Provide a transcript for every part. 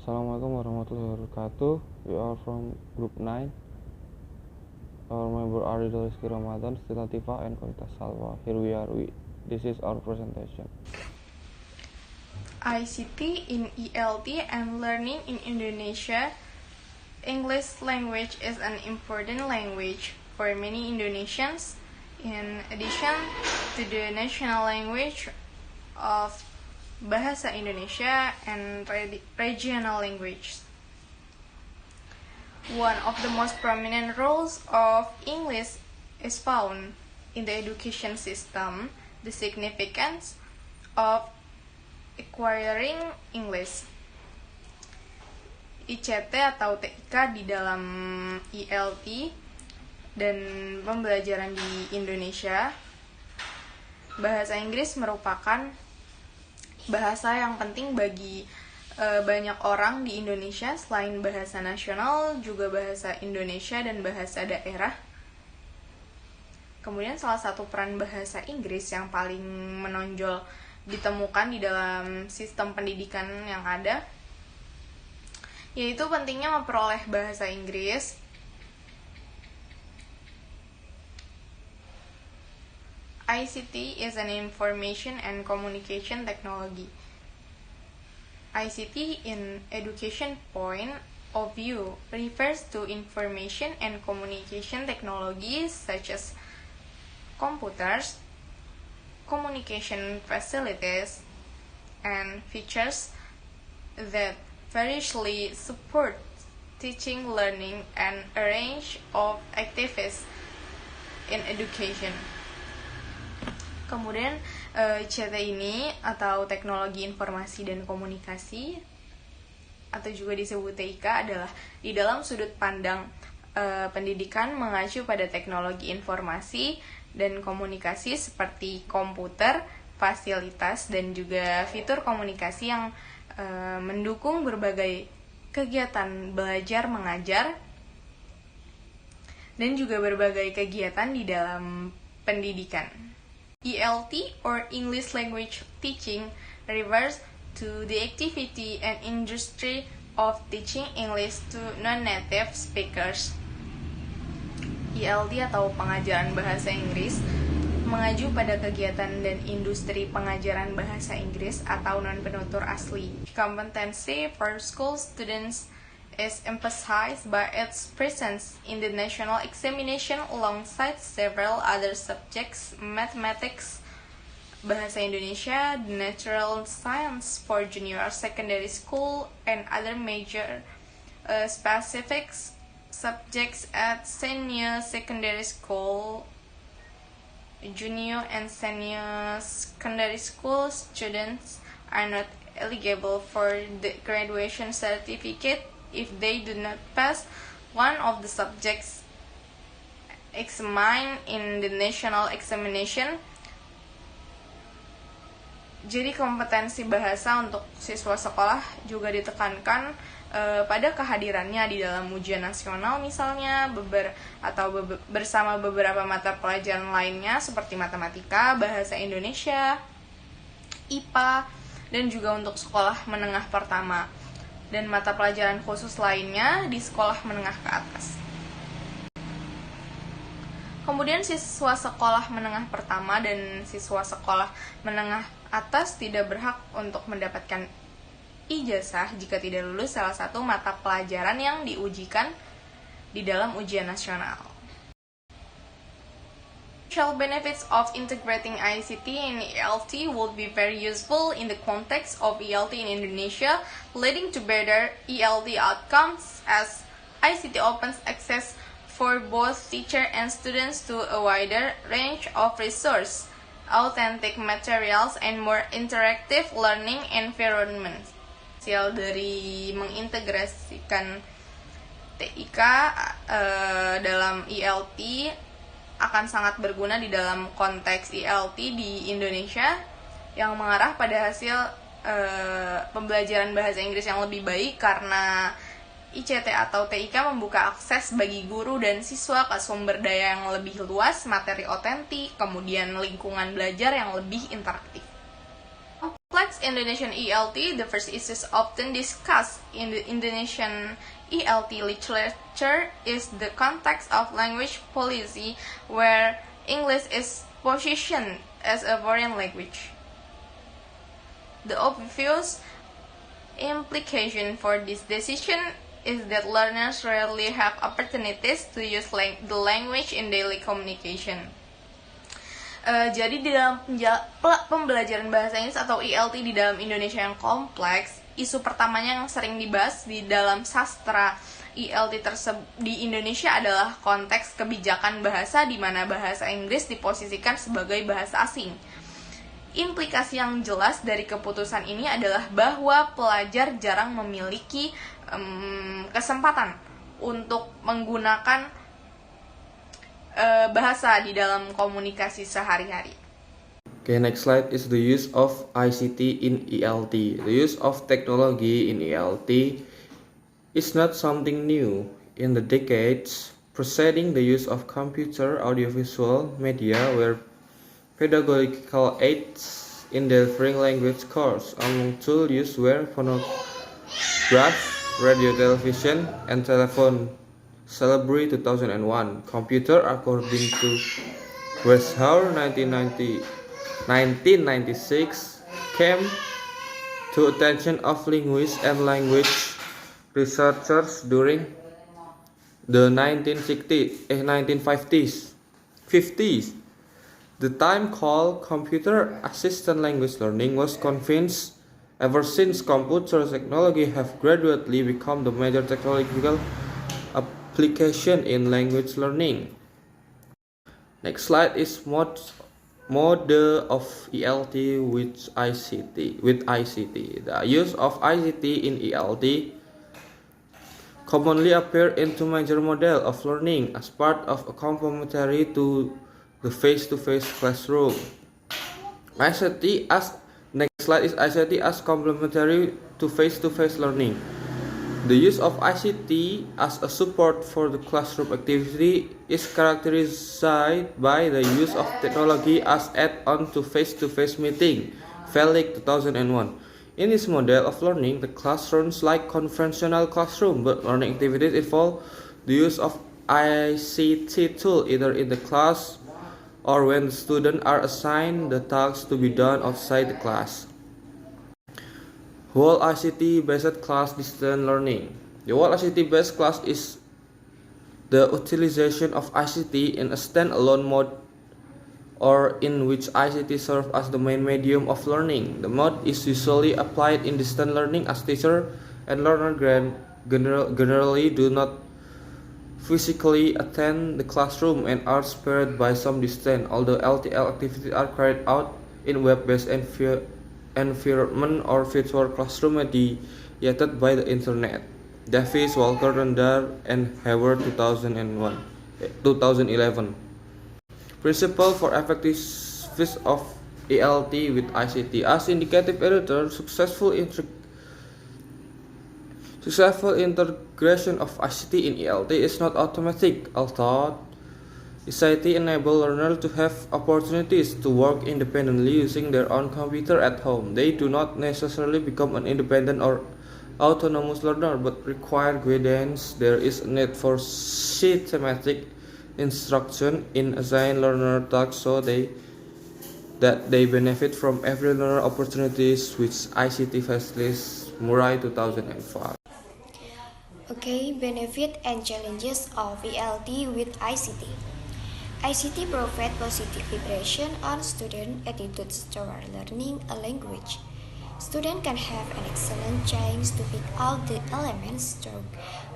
Assalamualaikum warahmatullahi wabarakatuh. We are from group 9. Our member are Ridho Rizky Ramadan, Siti Latifah, and Konita Salwa. Here we are. This is our presentation. ICT in ELT and learning in Indonesia. English language is an important language for many Indonesians. In addition to the national language of Bahasa Indonesia and regional languages. One of the most prominent roles of English is found in the education system, the significance of acquiring English. ICT atau TIK di dalam ELT dan pembelajaran di Indonesia. Bahasa Inggris merupakan bahasa yang penting bagi banyak orang di Indonesia. Selain bahasa nasional, juga bahasa Indonesia dan bahasa daerah. Kemudian salah satu peran bahasa Inggris yang paling menonjol ditemukan di dalam sistem pendidikan yang ada, yaitu pentingnya memperoleh bahasa Inggris. ICT is an information and communication technology. ICT in education point of view refers to information and communication technologies such as computers, communication facilities, and features that variously support teaching, learning, and a range of activities in education. Kemudian ICT ini atau teknologi informasi dan komunikasi atau juga disebut TIK adalah di dalam sudut pandang pendidikan mengacu pada teknologi informasi dan komunikasi seperti komputer, fasilitas, dan juga fitur komunikasi yang mendukung berbagai kegiatan belajar mengajar dan juga berbagai kegiatan di dalam pendidikan. ELT or English language teaching refers to the activity and industry of teaching English to non-native speakers. ELT atau pengajaran bahasa Inggris mengacu pada kegiatan dan industri pengajaran bahasa Inggris atau non-penutur asli. Competency for school students is emphasized by its presence in the national examination alongside several other subjects, mathematics, Bahasa Indonesia, natural science for junior secondary school, and other major specific subjects at senior secondary school. Junior and senior secondary school students are not eligible for the graduation certificate if they do not pass one of the subjects examined in the national examination. Jadi kompetensi bahasa untuk siswa sekolah juga ditekankan pada kehadirannya di dalam ujian nasional misalnya bersama beberapa mata pelajaran lainnya seperti matematika, bahasa Indonesia, IPA, dan juga untuk sekolah menengah pertama dan mata pelajaran khusus lainnya di sekolah menengah ke atas. Kemudian siswa sekolah menengah pertama dan siswa sekolah menengah atas tidak berhak untuk mendapatkan ijazah jika tidak lulus salah satu mata pelajaran yang diujikan di dalam ujian nasional. Potential benefits of integrating ICT in ELT will be very useful in the context of ELT in Indonesia, leading to better ELT outcomes as ICT opens access for both teacher and students to a wider range of resources, authentic materials, and more interactive learning environments. Hasil dari mengintegrasikan TIK dalam ELT akan sangat berguna di dalam konteks ELT di Indonesia yang mengarah pada hasil pembelajaran bahasa Inggris yang lebih baik karena ICT atau TIK membuka akses bagi guru dan siswa ke sumber daya yang lebih luas, materi otentik, kemudian lingkungan belajar yang lebih interaktif. Complex Indonesian ELT, the first issues often discussed in the Indonesian ELT literature is the context of language policy, where English is positioned as a foreign language. The obvious implication for this decision is that learners rarely have opportunities to use the language in daily communication. Jadi di dalam pembelajaran bahasa Inggris atau ELT di dalam Indonesia yang kompleks, isu pertamanya yang sering dibahas di dalam sastra ELT di Indonesia adalah konteks kebijakan bahasa di mana bahasa Inggris diposisikan sebagai bahasa asing. Implikasi yang jelas dari keputusan ini adalah bahwa pelajar jarang memiliki kesempatan untuk menggunakan bahasa di dalam komunikasi sehari-hari. Okay, next slide is the use of ICT in ELT. The use of technology in ELT is not something new. In the decades preceding the use of computer audiovisual media were pedagogical aids in delivering language course. Among tools used were phonograph, radio, television, and telephone. Celebrate 2001. Computer, according to Weishaupt 1996, came to attention of linguists and language researchers during the 1950s. The time called computer assisted language learning was convinced ever since computer technology have gradually become the major technological application in language learning. Next slide is model of ELT with ICT. The use of ICT in ELT commonly appear into major model of learning as part of a complementary to the face-to-face classroom. Next slide is ICT as complementary to face-to-face learning. The use of ICT as a support for the classroom activity is characterized by the use of technology as add-on to face-to-face meeting, Felick 2001. In this model of learning, the classrooms like conventional classroom, but learning activities involve the use of ICT tool either in the class or when the students are assigned the tasks to be done outside the class. Whole ICT-based class distance learning. The whole ICT-based class is the utilization of ICT in a stand-alone mode or in which ICT serves as the main medium of learning. The mode is usually applied in distance learning as teacher and learner generally do not physically attend the classroom and are spared by some distance, although LTL activities are carried out in web-based environment or virtual classroom mediated by the internet. Davis, Walker, Randall, and Hayward 2011. Principle for effective use of ELT with ICT. As indicative editor, successful integration of ICT in ELT is not automatic, although ICT enable learners to have opportunities to work independently using their own computer at home. They do not necessarily become an independent or autonomous learner, but require guidance. There is a need for systematic instruction in assigned learner tasks so that they benefit from every learner opportunities which ICT facilitates. Murray 2005. Okay, benefit and challenges of ELT with ICT. ICT provides positive impression on student attitudes toward learning a language. Students can have an excellent chance to pick out the elements through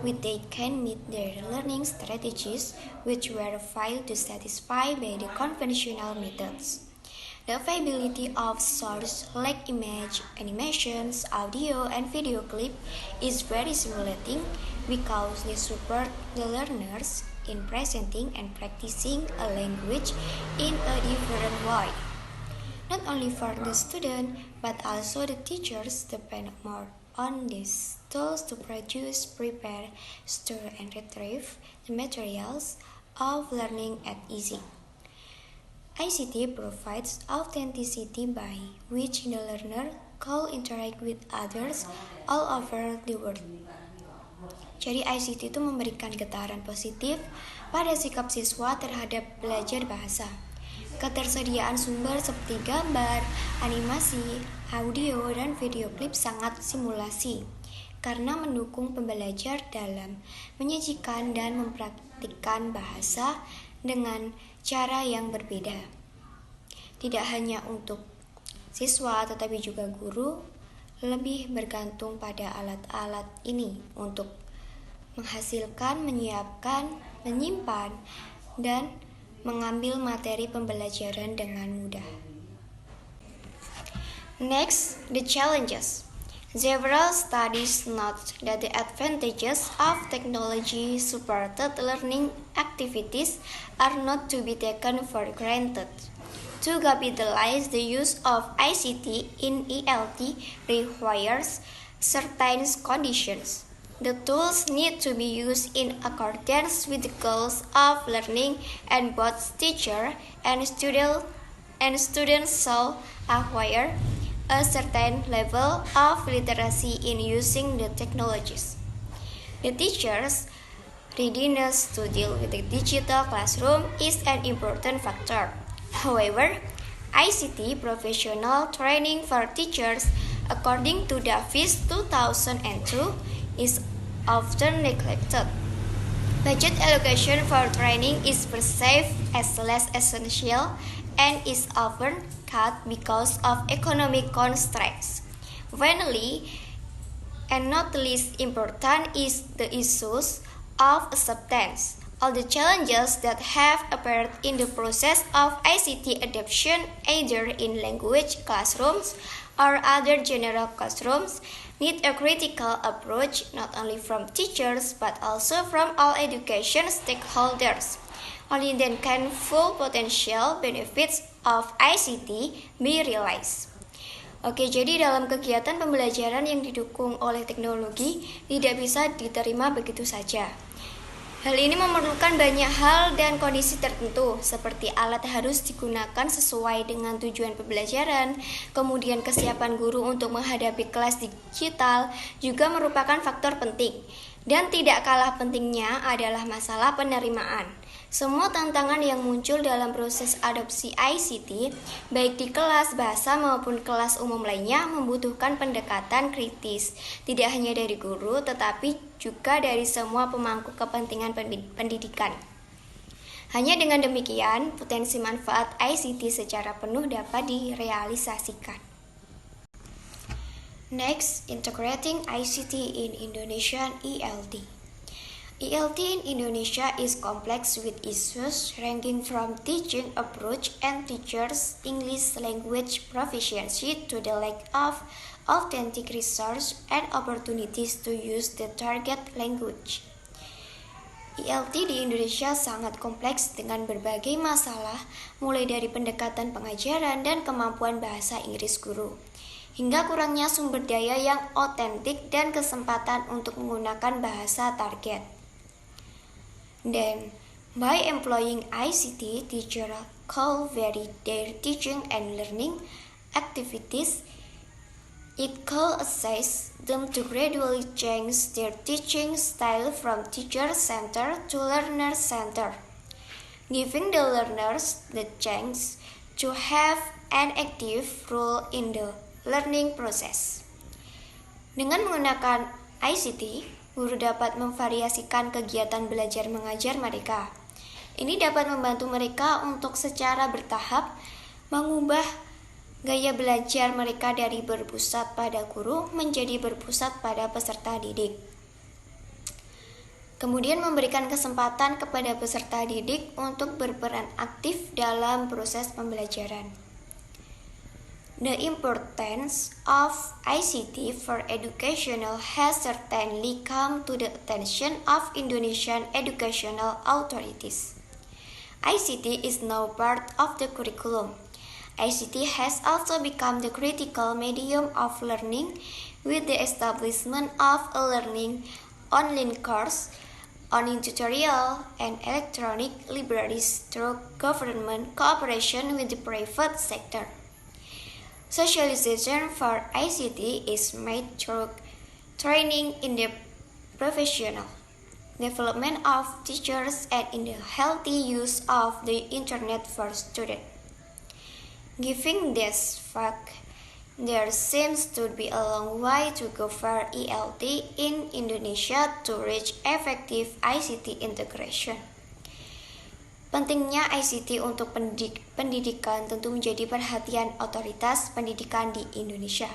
which they can meet their learning strategies, which were failed to satisfy by the conventional methods. The availability of source like image, animations, audio, and video clip is very stimulating because they support the learners in presenting and practicing a language in a different way. Not only for the student, but also the teachers depend more on these tools to produce, prepare, store, and retrieve the materials of learning at easy. ICT provides authenticity by which the learner could interact with others all over the world. Jadi ICT itu memberikan getaran positif pada sikap siswa terhadap belajar bahasa. Ketersediaan sumber seperti gambar, animasi, audio, dan video klip sangat simulasi karena mendukung pembelajar dalam menyajikan dan mempraktikkan bahasa dengan cara yang berbeda. Tidak hanya untuk siswa tetapi juga guru lebih bergantung pada alat-alat ini untuk menghasilkan, menyiapkan, menyimpan, dan mengambil materi pembelajaran dengan mudah. Next, the challenges. Several studies note that the advantages of technology-supported learning activities are not to be taken for granted. To capitalize the use of ICT in ELT requires certain conditions. The tools need to be used in accordance with the goals of learning, and both teacher and students shall acquire a certain level of literacy in using the technologies. The teacher's readiness to deal with the digital classroom is an important factor. However, ICT professional training for teachers, according to Davis 2002, is often neglected. Budget allocation for training is perceived as less essential and is often cut because of economic constraints. Finally, and not least important, is the issues of acceptance. All the challenges that have appeared in the process of ICT adoption, either in language classrooms or other general classrooms, need a critical approach not only from teachers but also from all education stakeholders. Only then can full potential benefits of ICT be realized. Oke, jadi dalam kegiatan pembelajaran yang didukung oleh teknologi tidak bisa diterima begitu saja. Hal ini memerlukan banyak hal dan kondisi tertentu, seperti alat harus digunakan sesuai dengan tujuan pembelajaran, kemudian kesiapan guru untuk menghadapi kelas digital juga merupakan faktor penting. Dan tidak kalah pentingnya adalah masalah penerimaan. Semua tantangan yang muncul dalam proses adopsi ICT, baik di kelas bahasa maupun kelas umum lainnya, membutuhkan pendekatan kritis, tidak hanya dari guru, tetapi juga dari semua pemangku kepentingan pendidikan. Hanya dengan demikian, potensi manfaat ICT secara penuh dapat direalisasikan. Next, integrating ICT in Indonesian ELT. ELT in Indonesia is complex with issues ranging from teaching approach and teachers' English language proficiency to the lack of authentic resource and opportunities to use the target language. ELT di Indonesia sangat kompleks dengan berbagai masalah, mulai dari pendekatan pengajaran dan kemampuan bahasa Inggris guru, hingga kurangnya sumber daya yang otentik dan kesempatan untuk menggunakan bahasa target. Then, by employing ICT, teachers could vary their teaching and learning activities. It could assist them to gradually change their teaching style from teacher-centered to learner-centered, giving the learners the chance to have an active role in the learning process. Dengan menggunakan ICT, guru dapat memvariasikan kegiatan belajar mengajar mereka. Ini dapat membantu mereka untuk secara bertahap mengubah gaya belajar mereka dari berpusat pada guru menjadi berpusat pada peserta didik. Kemudian memberikan kesempatan kepada peserta didik untuk berperan aktif dalam proses pembelajaran. The importance of ICT for educational has certainly come to the attention of Indonesian educational authorities. ICT is now part of the curriculum. ICT has also become the critical medium of learning with the establishment of a learning online course, online tutorial, and electronic libraries through government cooperation with the private sector. Socialization for ICT is made through training in the professional development of teachers and in the healthy use of the internet for students. Given this fact, there seems to be a long way to go for ELT in Indonesia to reach effective ICT integration. Pentingnya ICT untuk pendidikan tentu menjadi perhatian otoritas pendidikan di Indonesia.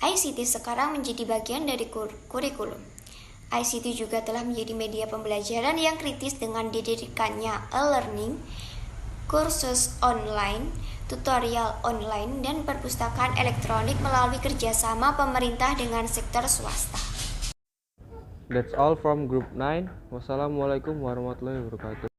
ICT sekarang menjadi bagian dari kurikulum. ICT juga telah menjadi media pembelajaran yang kritis dengan didirikannya e-learning, kursus online, tutorial online, dan perpustakaan elektronik melalui kerjasama pemerintah dengan sektor swasta. That's all from Group 9. Wassalamualaikum warahmatullahi wabarakatuh.